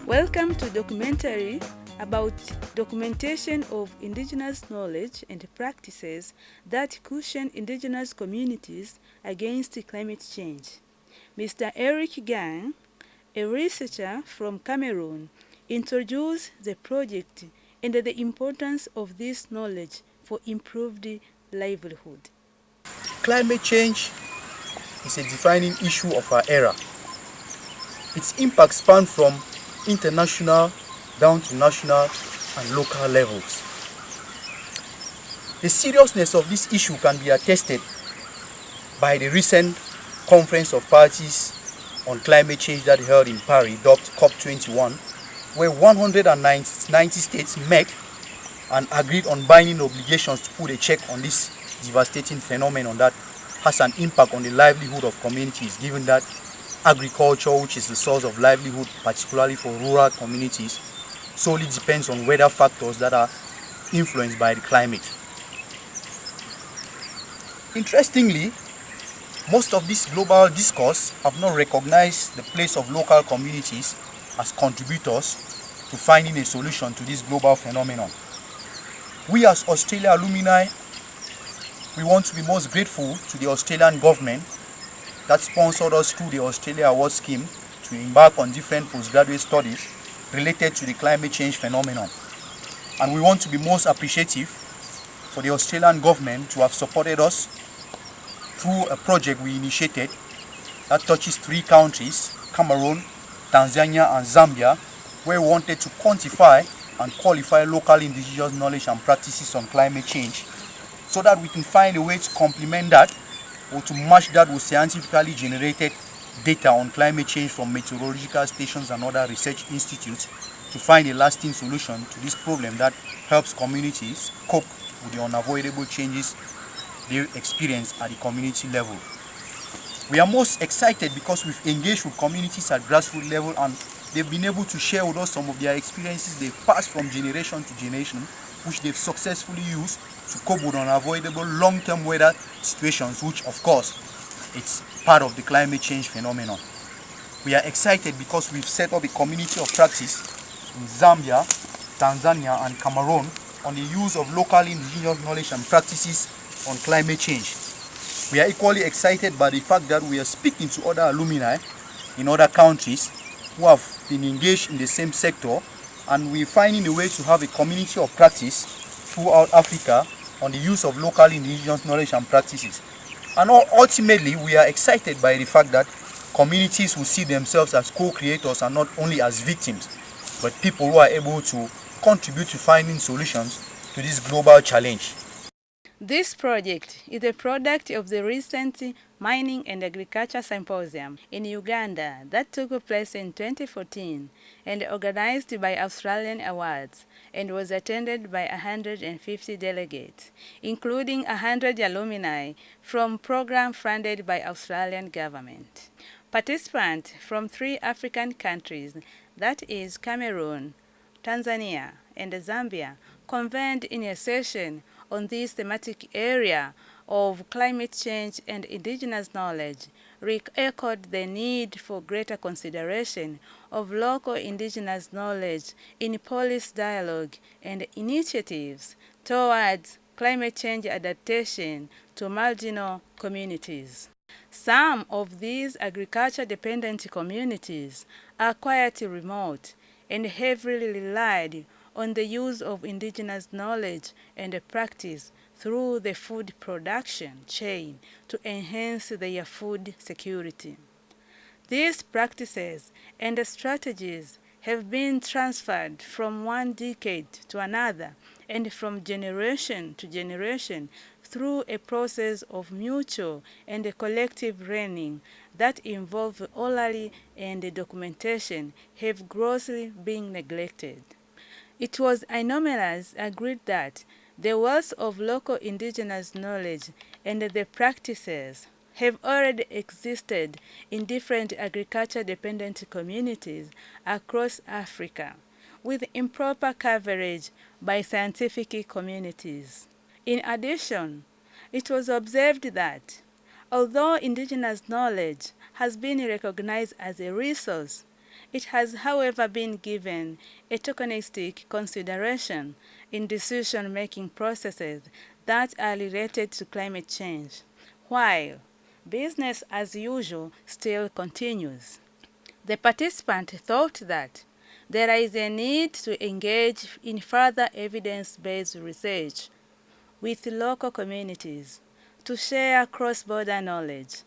Welcome to documentary about documentation of indigenous knowledge and practices that cushion indigenous communities against climate change. Mr. Eric Gang, a researcher from Cameroon, introduced the project and the importance of this knowledge for improved livelihood. Climate change is a defining issue of our era. Its impact spans from international down to national and local levels. The seriousness of this issue can be attested by the recent Conference of Parties on Climate Change that held in Paris, dubbed COP21, where 190 states met and agreed on binding obligations to put a check on this devastating phenomenon that has an impact on the livelihood of communities, given that agriculture, which is the source of livelihood, particularly for rural communities, solely depends on weather factors that are influenced by the climate. Interestingly, most of this global discourse have not recognized the place of local communities as contributors to finding a solution to this global phenomenon. We as Australia alumni, we want to be most grateful to the Australian government that sponsored us through the Australia Award Scheme to embark on different postgraduate studies related to the climate change phenomenon. And we want to be most appreciative for the Australian government to have supported us through a project we initiated that touches 3 countries, Cameroon, Tanzania and Zambia, where we wanted to quantify and qualify local indigenous knowledge and practices on climate change so that we can find a way to complement that or to match that with scientifically generated data on climate change from meteorological stations and other research institutes to find a lasting solution to this problem that helps communities cope with the unavoidable changes they experience at the community level. We are most excited because we've engaged with communities at grassroots level and they've been able to share with us some of their experiences they've passed from generation to generation, which they've successfully used to cope with unavoidable long-term weather situations, which of course it's part of the climate change phenomenon. We are excited because we've set up a community of practice in Zambia, Tanzania and Cameroon on the use of local indigenous knowledge and practices on climate change. We are equally excited by the fact that we are speaking to other alumni in other countries who have been engaged in the same sector, and we're finding a way to have a community of practice throughout Africa on the use of local indigenous knowledge and practices. And ultimately, we are excited by the fact that communities will see themselves as co-creators and not only as victims, but people who are able to contribute to finding solutions to this global challenge. This project is a product of the recent Mining and Agriculture Symposium in Uganda that took place in 2014 and organized by Australian Awards and was attended by 150 delegates, including 100 alumni from programs funded by Australian government. Participants from 3 African countries, that is Cameroon, Tanzania, and Zambia, convened in a session on this thematic area of climate change and indigenous knowledge, re-echoed the need for greater consideration of local indigenous knowledge in policy dialogue and initiatives towards climate change adaptation to marginal communities. Some of these agriculture-dependent communities are quite remote and heavily relied on the use of indigenous knowledge and practice through the food production chain to enhance their food security. These practices and strategies have been transferred from one decade to another and from generation to generation through a process of mutual and collective learning that involve orally and documentation have grossly been neglected. It was unanimously agreed that the wealth of local indigenous knowledge and the practices have already existed in different agriculture-dependent communities across Africa, with improper coverage by scientific communities. In addition, it was observed that, although indigenous knowledge has been recognized as a resource, It has, however, been given a tokenistic consideration in decision-making processes that are related to climate change, while business as usual still continues. The participant thought that there is a need to engage in further evidence-based research with local communities to share cross-border knowledge,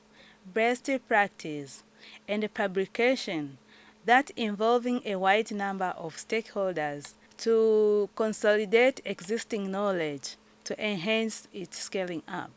best practice, and publication that involving a wide number of stakeholders to consolidate existing knowledge to enhance its scaling up.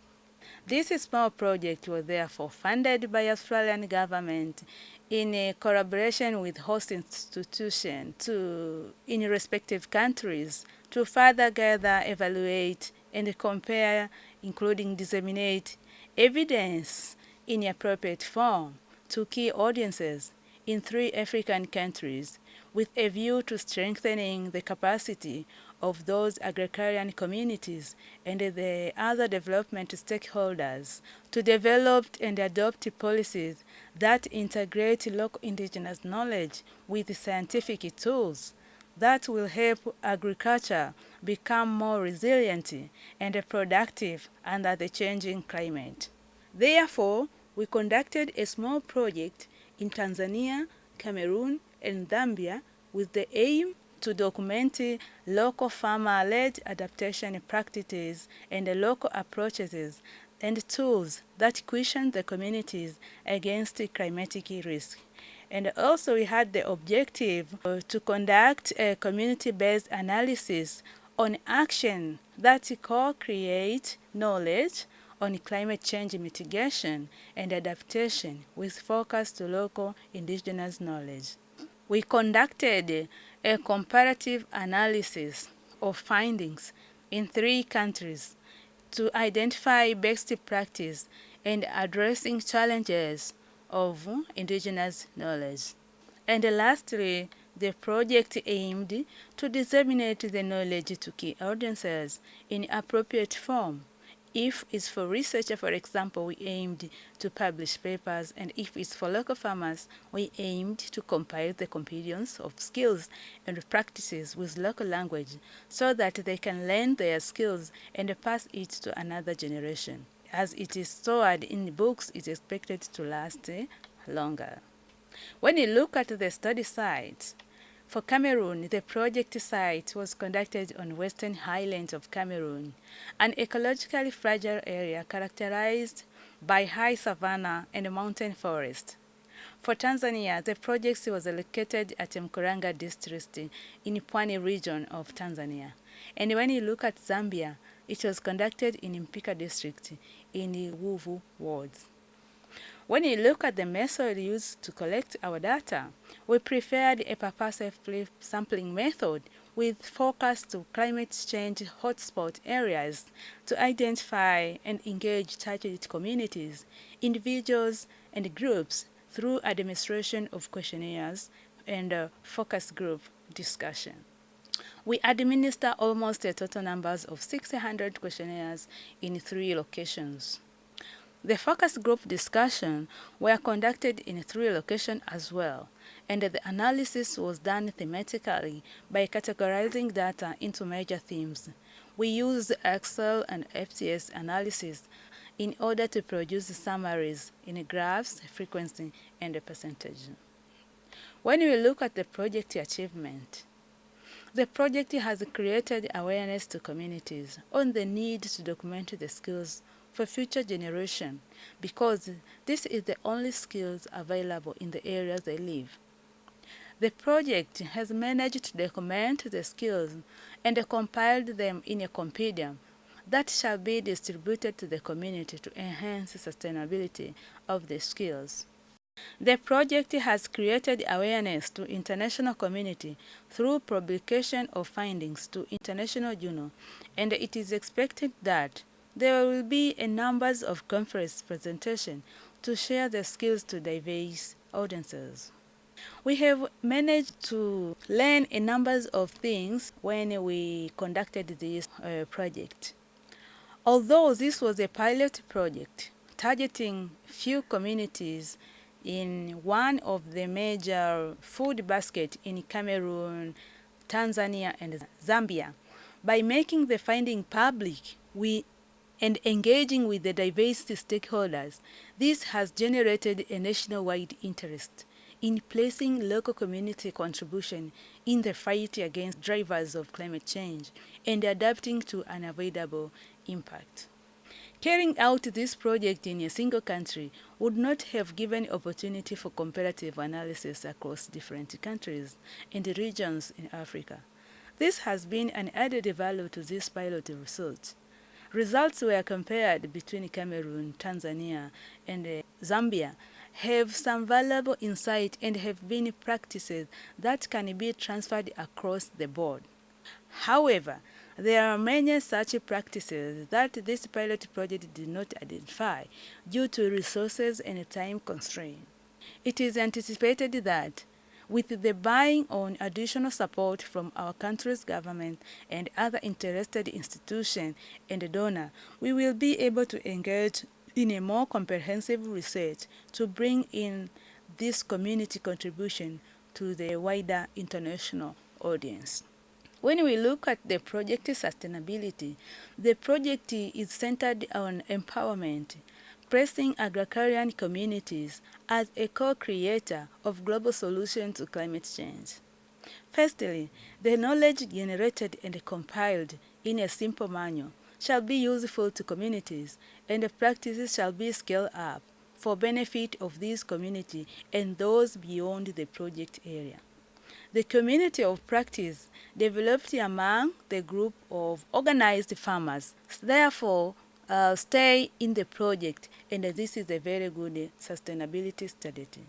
This small project was therefore funded by Australian government in a collaboration with host institutions in respective countries to further gather, evaluate, and compare, including disseminate, evidence in appropriate form to key audiences in 3 African countries with a view to strengthening the capacity of those agrarian communities and the other development stakeholders to develop and adopt policies that integrate local indigenous knowledge with scientific tools that will help agriculture become more resilient and productive under the changing climate. Therefore, we conducted a small project in Tanzania, Cameroon, and Zambia with the aim to document local farmer-led adaptation practices and local approaches and tools that cushion the communities against climatic risk. And also we had the objective to conduct a community-based analysis on action that co-create knowledge on climate change mitigation and adaptation with focus to local indigenous knowledge. We conducted a comparative analysis of findings in 3 countries to identify best practice and addressing challenges of indigenous knowledge. And lastly, the project aimed to disseminate the knowledge to key audiences in appropriate form. If it's for research, for example, we aimed to publish papers, and if it's for local farmers, we aimed to compile the compendiums of skills and practices with local language so that they can learn their skills and pass it to another generation. As it is stored in books, it's expected to last longer. When you look at the study site, for Cameroon, the project site was conducted on western highlands of Cameroon, an ecologically fragile area characterized by high savanna and mountain forest. For Tanzania, the project was located at Mkuranga district in Pwani region of Tanzania. And when you look at Zambia, it was conducted in Mpika district in the Wuvu wards. When you look at the method used to collect our data, we preferred a purposeful sampling method with focus to climate change hotspot areas to identify and engage targeted communities, individuals, and groups through administration of questionnaires and focus group discussion. We administer almost a total numbers of 600 questionnaires in 3 locations. The focus group discussion were conducted in 3 locations as well, and the analysis was done thematically by categorizing data into major themes. We used Excel and FTS analysis in order to produce summaries in graphs, frequency, and percentage. When we look at the project achievement, the project has created awareness to communities on the need to document the skills for future generation because this is the only skills available in the areas they live. The project has managed to document the skills and compiled them in a compendium that shall be distributed to the community to enhance sustainability of the skills. The project has created awareness to international community through publication of findings to international journal, and it is expected that there will be a numbers of conference presentations to share the skills to diverse audiences. We have managed to learn a numbers of things when we conducted this project. Although this was a pilot project targeting few communities in one of the major food baskets in Cameroon, Tanzania, and Zambia. By making the finding public, and engaging with the diverse stakeholders, this has generated a nationwide interest in placing local community contribution in the fight against drivers of climate change and adapting to unavoidable impact. Carrying out this project in a single country would not have given opportunity for comparative analysis across different countries and regions in Africa. This has been an added value to this pilot research. Results were compared between Cameroon, Tanzania, and Zambia, have some valuable insight and have been practices that can be transferred across the board. However, there are many such practices that this pilot project did not identify due to resources and time constraints. It is anticipated that with the buying on additional support from our country's government and other interested institutions and donors, we will be able to engage in a more comprehensive research to bring in this community contribution to the wider international audience. When we look at the project sustainability, the project is centered on empowerment, placing agrarian communities as a co-creator of global solutions to climate change. Firstly, the knowledge generated and compiled in a simple manual shall be useful to communities, and the practices shall be scaled up for benefit of these communities and those beyond the project area. The community of practice developed among the group of organized farmers, therefore, stay in the project, and this is a very good sustainability strategy.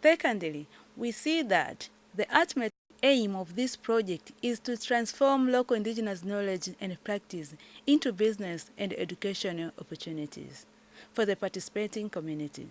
Secondly, we see that the ultimate aim of this project is to transform local indigenous knowledge and practice into business and educational opportunities for the participating community.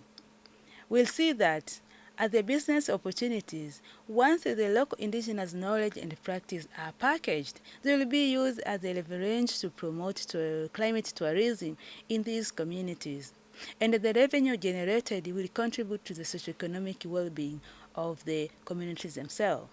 We'll see that as the business opportunities, once the local indigenous knowledge and practice are packaged, they will be used as a leverage to promote climate tourism in these communities. And the revenue generated will contribute to the socioeconomic well-being of the communities themselves.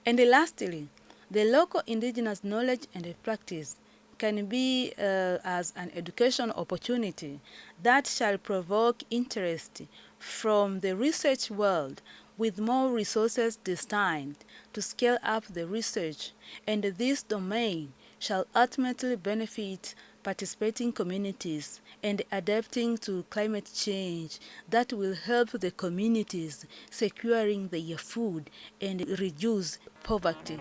And lastly, the local indigenous knowledge and practice can be as an education opportunity that shall provoke interest from the research world with more resources destined to scale up the research, and this domain shall ultimately benefit participating communities and adapting to climate change that will help the communities securing their food and reduce poverty.